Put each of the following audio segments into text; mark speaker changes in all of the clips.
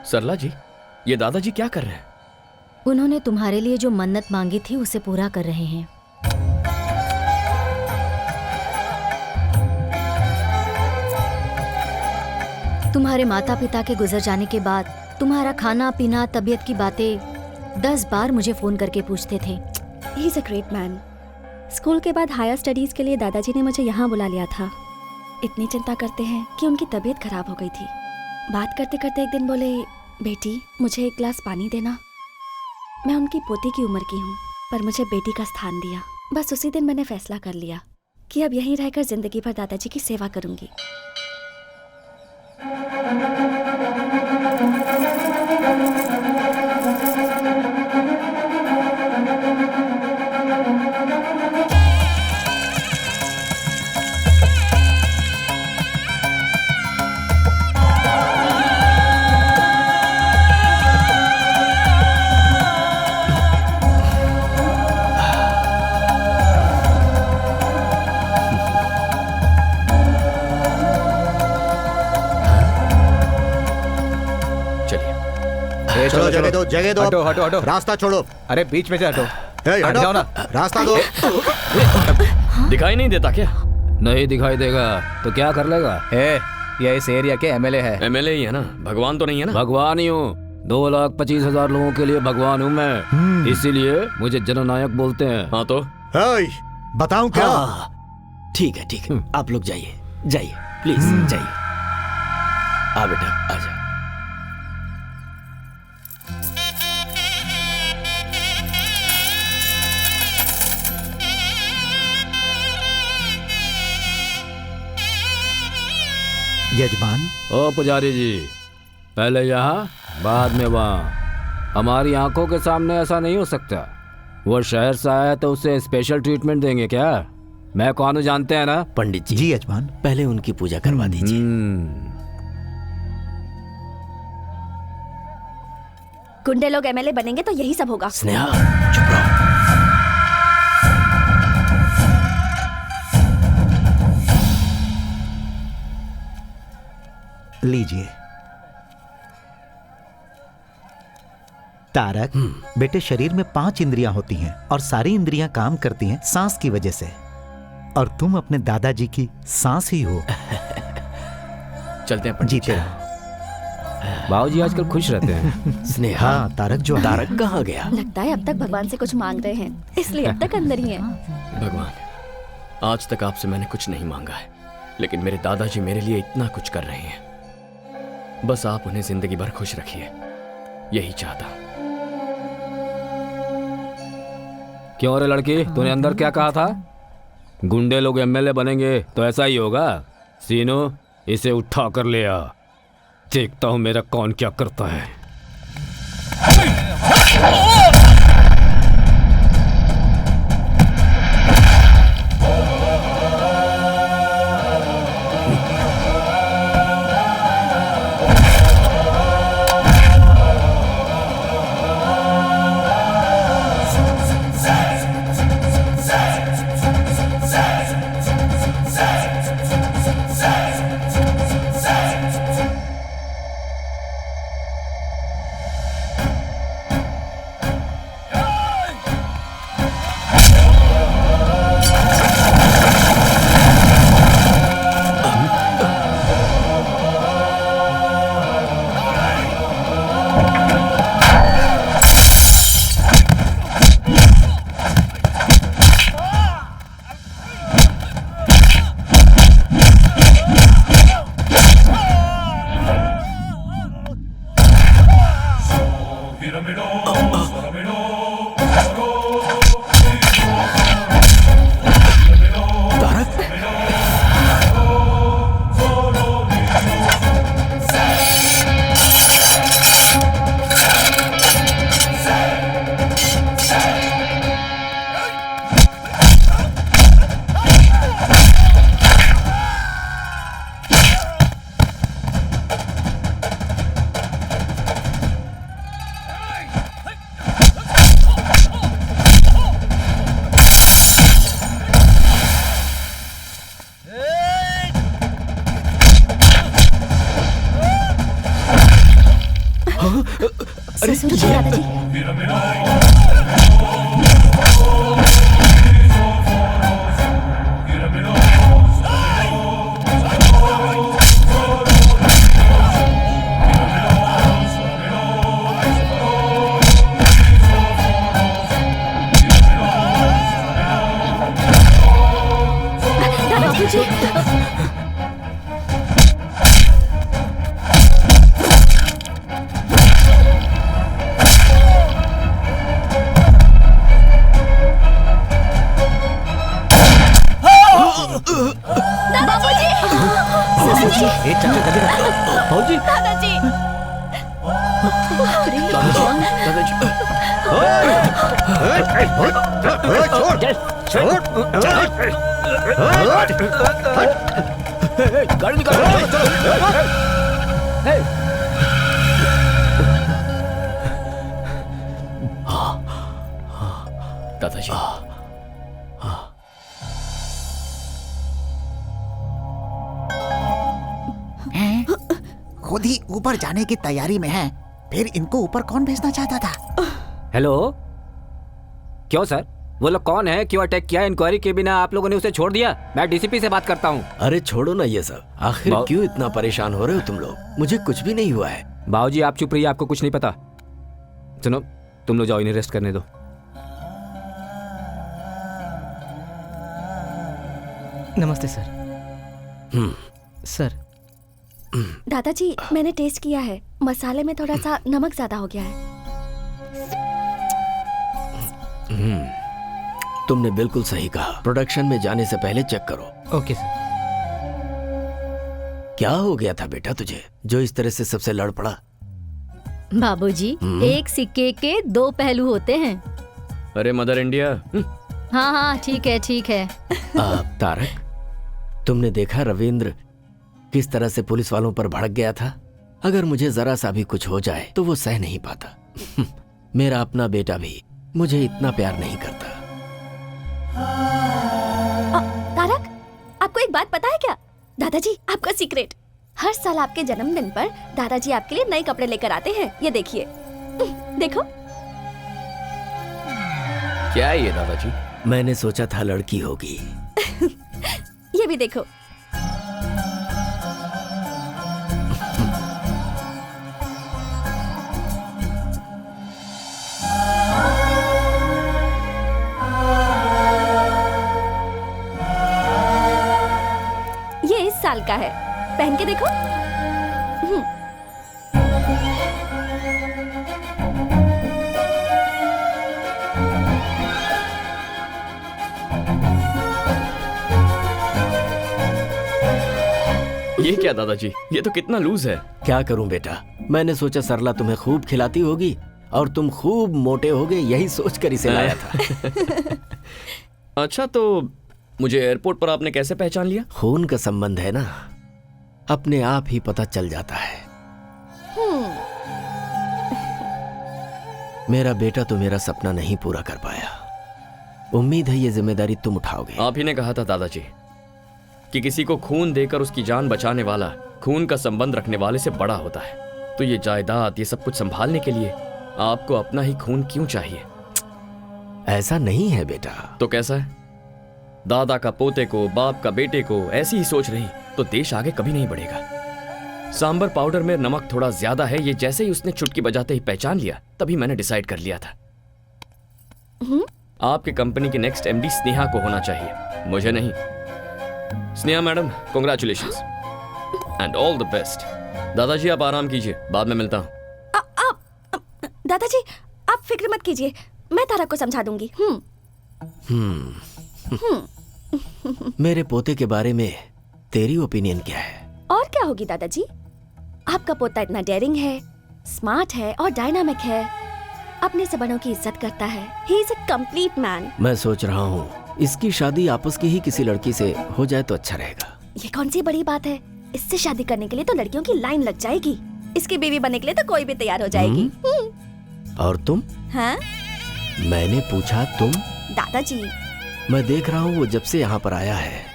Speaker 1: सरला जी, ये दादाजी क्या कर रहे हैं?
Speaker 2: उन्होंने तुम्हारे लिए जो मन्नत मांगी थी उसे पूरा कर रहे हैं। तुम्हारे माता पिता के गुजर जाने के बाद तुम्हारा खाना पीना तबीयत की बातें 10 बार मुझे फोन करके पूछते थे।
Speaker 3: He is a great man. School के बाद हायर स्टडीज के लिए दादाजी ने मुझे यहाँ बुला लिया था। इतनी चिंता करते हैं कि उनकी तबीयत खराब हो गई थी। बात करते करते एक दिन बोले, बेटी मुझे एक गिलास पानी देना। मैं उनकी पोती की उम्र की हूँ, पर मुझे बेटी का स्थान दिया। बस उसी दिन मैंने फैसला कर लिया कि अब यहीं रहकर जिंदगी भर दादाजी की सेवा करूंगी।
Speaker 4: चलो जगह दो, जगह दो।
Speaker 5: हटो हटो हटो,
Speaker 4: रास्ता छोड़ो।
Speaker 5: अरे बीच में से हटो।
Speaker 4: हट
Speaker 5: जाओ ना।
Speaker 4: रास्ता दो।
Speaker 1: दिखाई नहीं देता क्या?
Speaker 6: नहीं दिखाई देगा तो क्या कर लेगा?
Speaker 5: ये इस एरिया के एमएलए है।
Speaker 1: एमएलए ही है ना, भगवान तो नहीं है ना?
Speaker 6: भगवान ही हूँ। 2,25,000 लोगों के लिए भगवान हूँ मैं, इसीलिए मुझे जननायक बोलते हैं।
Speaker 1: हाँ तो
Speaker 4: बताऊं क्या?
Speaker 7: ठीक है, आप लोग जाइए जाइए, प्लीज जाइए। आ बेटा आजा।
Speaker 4: यजमान।
Speaker 6: ओ पुजारी जी, पहले यहाँ बाद में वहाँ। हमारी आंखों के सामने ऐसा नहीं हो सकता। वो शहर से आया तो उसे स्पेशल ट्रीटमेंट देंगे क्या? मैं कौन हूँ जानते हैं ना?
Speaker 7: पंडित जी।
Speaker 4: जी यजमान।
Speaker 7: पहले उनकी पूजा करवा दीजिए।
Speaker 3: गुंडे लोग एमएलए बनेंगे तो यही सब होगा।
Speaker 7: स्नेहा चुप रहो।
Speaker 4: लीजिए। तारक, बेटे शरीर में 5 इंद्रियां होती हैं और सारी इंद्रियां काम करती हैं सांस की वजह से, और तुम अपने दादाजी की सांस ही हो।
Speaker 1: चलते हैं
Speaker 4: जीते रहो।
Speaker 6: बाबूजी आजकल खुश रहते हैं।
Speaker 7: स्नेहा।
Speaker 4: हाँ, तारक जो
Speaker 7: तारक कहाँ गया?
Speaker 3: लगता है अब तक भगवान से कुछ मांग रहे हैं, इसलिए अब तक अंदर ही है।
Speaker 1: भगवान, आज तक आपसे मैंने कुछ नहीं मांगा है, लेकिन मेरे दादाजी मेरे लिए इतना कुछ कर रहे हैं। बस आप उन्हें जिंदगी भर खुश रखिए, यही चाहता हूं।
Speaker 6: क्यों रे लड़की, तूने अंदर क्या कहा था? गुंडे लोग एमएलए बनेंगे तो ऐसा ही होगा। सीनो, इसे उठा कर ले आ, देखता हूं मेरा कौन क्या करता है।
Speaker 2: ससुर जी, दादाजी। बाबूजी।
Speaker 5: ए चाचा जल्दी कर।
Speaker 6: भाजी
Speaker 3: दादाजी।
Speaker 6: गाड़ी निकालो।
Speaker 1: दादाजी,
Speaker 8: खुद ही ऊपर जाने की तैयारी में है, फिर इनको ऊपर कौन भेजना चाहता था?
Speaker 6: हेलो, क्यों सर? वो लोग कौन है? क्यों अटैक किया? इंक्वायरी के बिना आप लोगों ने उसे छोड़ दिया? मैं डीसीपी से बात करता हूँ।
Speaker 7: अरे छोड़ो ना ये सब, आखिर क्यों इतना परेशान हो रहे हो तुम लोग? मुझे कुछ भी नहीं हुआ है।
Speaker 6: बाबूजी आप चुप रहिए, आपको कुछ नहीं पता। सुनो, तुम लोग जाओ, इन्हें रेस्ट करने दो।
Speaker 5: नमस्ते सर। सर
Speaker 3: दादाजी, मैंने टेस्ट किया है, मसाले में थोड़ा सा नमक ज्यादा हो गया है।
Speaker 7: तुमने बिल्कुल सही कहा, प्रोडक्शन में जाने से पहले चेक करो।
Speaker 5: Okay sir.
Speaker 7: क्या हो गया था बेटा तुझे, जो इस तरह से सबसे लड़ पड़ा?
Speaker 2: बाबूजी, एक सिक्के के दो पहलू होते हैं।
Speaker 1: अरे मदर इंडिया।
Speaker 2: हाँ हाँ, ठीक है ठीक है।
Speaker 7: तारक, तुमने देखा रविंद्र किस तरह से पुलिस वालों पर भड़क गया था? अगर मुझे जरा सा भी कुछ हो जाए तो वो सह नहीं पाता। मेरा अपना बेटा भी मुझे इतना प्यार नहीं करता।
Speaker 3: तारक, आपको एक बात पता है क्या? दादाजी, आपका सीक्रेट, हर साल आपके जन्मदिन पर दादाजी आपके लिए नए कपड़े लेकर आते हैं। ये देखिए, देखो।
Speaker 1: क्या है ये दादाजी?
Speaker 7: मैंने सोचा था लड़की होगी।
Speaker 3: ये भी देखो। ये इस साल का है, पहन के देखो।
Speaker 1: ये क्या दादाजी, ये तो कितना लूज है।
Speaker 7: क्या करूं बेटा, मैंने सोचा सरला तुम्हें खूब खिलाती होगी और तुम खूब मोटे होगे, यही सोचकर इसे लाया था।
Speaker 1: अच्छा, तो मुझे एयरपोर्ट पर आपने कैसे पहचान लिया?
Speaker 7: खून का संबंध है ना, अपने आप ही पता चल जाता है। मेरा बेटा तो मेरा सपना नहीं पूरा कर पाया। उम्मीद है ये जिम्मेदारी तुम उठाओगे।
Speaker 1: आप ही ने कहा था दादाजी कि किसी को खून देकर उसकी जान बचाने वाला खून का संबंध रखने वाले से बड़ा होता है। तो ये जायदाद, ये सब कुछ संभालने के लिए आपको अपना ही खून क्यों चाहिए?
Speaker 7: ऐसा नहीं है बेटा।
Speaker 1: तो कैसा है? दादा का पोते को, बाप का बेटे को ऐसी ही सोच रही तो देश आगे कभी नहीं बढ़ेगा। सांबर पाउडर में नमक थोड़ा ज्यादा है, ये जैसे ही उसने चुटकी बजाते ही पहचान लिया, तभी मैंने डिसाइड कर लिया था आपकी कंपनी की नेक्स्ट एमडी स्नेहा को होना चाहिए, मुझे नहीं। Sneha madam, congratulations and all the best. दादाजी आप आराम कीजिए, बाद में मिलता हूँ।
Speaker 3: दादाजी, आप फिक्र मत कीजिए, मैं तारक को समझा दूंगी।
Speaker 7: मेरे पोते के बारे में तेरी ओपिनियन क्या है?
Speaker 3: और क्या होगी दादाजी, आपका पोता इतना डेयरिंग है, स्मार्ट है और डायनामिक है, अपने से बड़ों की इज्जत करता है। He is a complete man.
Speaker 7: मैं सोच रहा हूँ इसकी शादी आपस की ही किसी लड़की से हो जाए तो अच्छा रहेगा।
Speaker 3: ये कौन सी बड़ी बात है, इससे शादी करने के लिए तो लड़कियों की लाइन लग जाएगी, इसकी बीवी बनने के लिए तो कोई भी तैयार हो जाएगी।
Speaker 7: और तुम?
Speaker 3: हाँ?
Speaker 7: मैंने पूछा तुम?
Speaker 3: दादाजी,
Speaker 7: मैं देख रहा हूँ वो जब से यहाँ पर आया है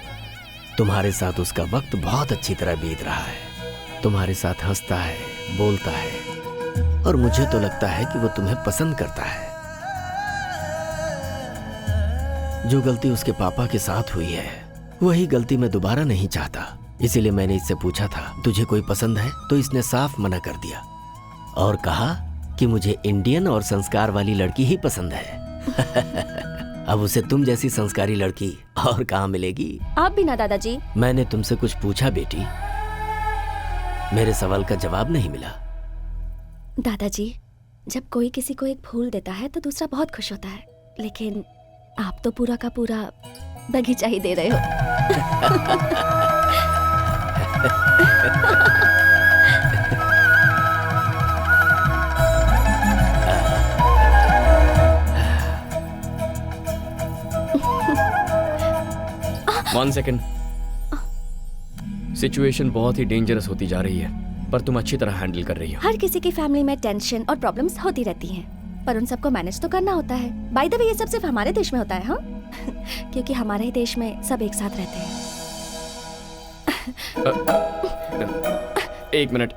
Speaker 7: तुम्हारे साथ उसका वक्त बहुत अच्छी तरह बीत रहा है। तुम्हारे साथ हंसता है, बोलता है, और मुझे तो लगता है कि वो तुम्हें पसंद करता है। जो गलती उसके पापा के साथ हुई है वही गलती मैं दोबारा नहीं चाहता। इसीलिए मैंने इससे पूछा था तुझे कोई पसंद है, तो इसने साफ मना कर दिया और कहा कि मुझे इंडियन और संस्कार वाली लड़की ही पसंद है। अब उसे तुम जैसी संस्कारी लड़की और कहाँ मिलेगी?
Speaker 3: आप भी ना दादाजी।
Speaker 7: मैंने तुमसे कुछ पूछा बेटी, मेरे सवाल का जवाब नहीं मिला।
Speaker 3: दादाजी, जब कोई किसी को एक फूल देता है तो दूसरा बहुत खुश होता है, लेकिन आप तो पूरा का पूरा बगीचा ही दे रहे हो।
Speaker 1: One second. सिचुएशन बहुत ही डेंजरस होती जा रही है, पर तुम अच्छी तरह हैंडल कर रही हो।
Speaker 3: हर किसी की फैमिली में टेंशन और प्रॉब्लम्स होती रहती हैं, पर उन सबको मैनेज तो करना होता है। बाय द वे, ये सब सिर्फ हमारे देश में होता है, हाँ? क्योंकि हमारे ही देश में सब एक साथ रहते हैं।
Speaker 1: एक मिनट।